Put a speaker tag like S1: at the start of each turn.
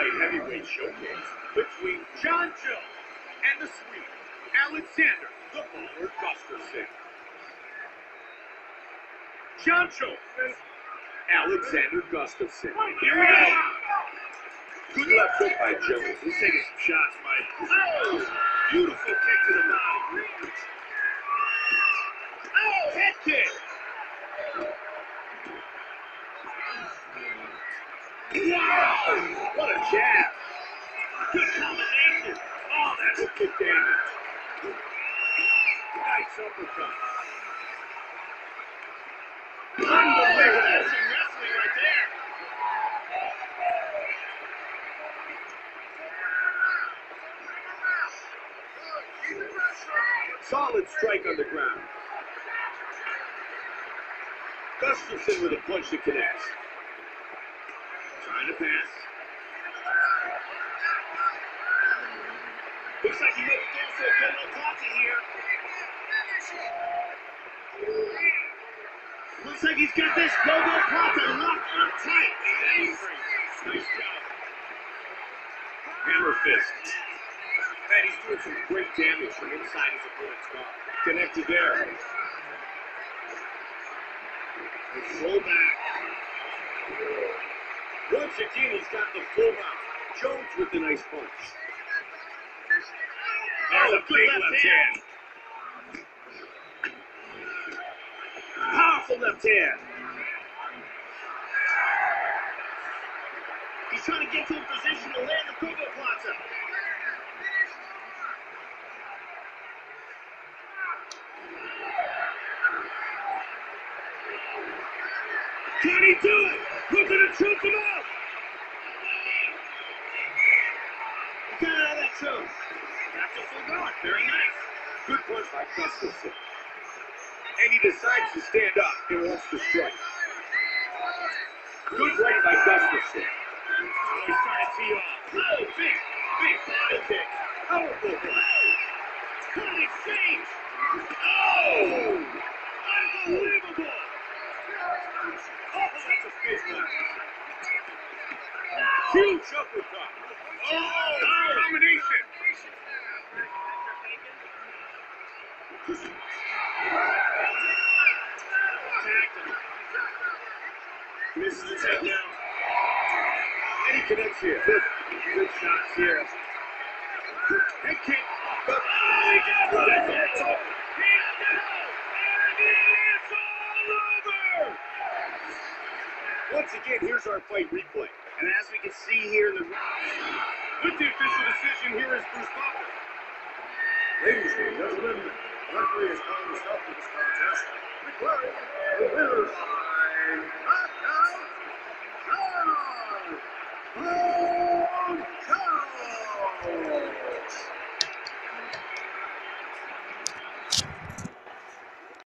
S1: light heavyweight showcase between John Jones and the Swede, Alexander the Baller Gustafsson. John Jones, Alexander Gustafsson. Here we go. Good left hook by Jones. He's taking some shots, Mike. Oh, beautiful kick to the body. Oh, head kick. Wow, what a jab. Good combination. Oh, that's a kick damage. Nice uppercut. Unbelievable. That's some wrestling right there. Solid strike on the ground. Gustafsson with a punch that connects. Trying to pass. Looks like he might be going for a Gogo Plata here. Looks like he's got this Gogo Plata locked on tight. Nice job. Hammer fist. Man, he's doing some great damage from inside his opponent's guard. Connected there. Roll back. Once again, he's got the full mount. Jones with the nice punch. There's a big left hand. Powerful left hand. He's trying to get to a position to land the Gogo Plata. Can he do it? Look at him choke him out. He got out of that choke. That's a full guard. Very nice. Good punch by Gustafsson. And he decides to stand up and wants to strike. Good right by Gustafsson. Oh, he's trying to tee off. Oh, big body kick. Powerful hit. Good exchange. Oh! Unbelievable! Oh, that's a big one. Huge uppercut. Oh, combination. Misses the takedown. And he connects here. Good shots here. Head kick. Oh, he got it. That's all. It's all over. Once again, here's our fight replay. And as we can see here, with the official decision, here is Bruce Buffer.
S2: Ladies and gentlemen, the referee has calling the stop to this contest, declaring the winner by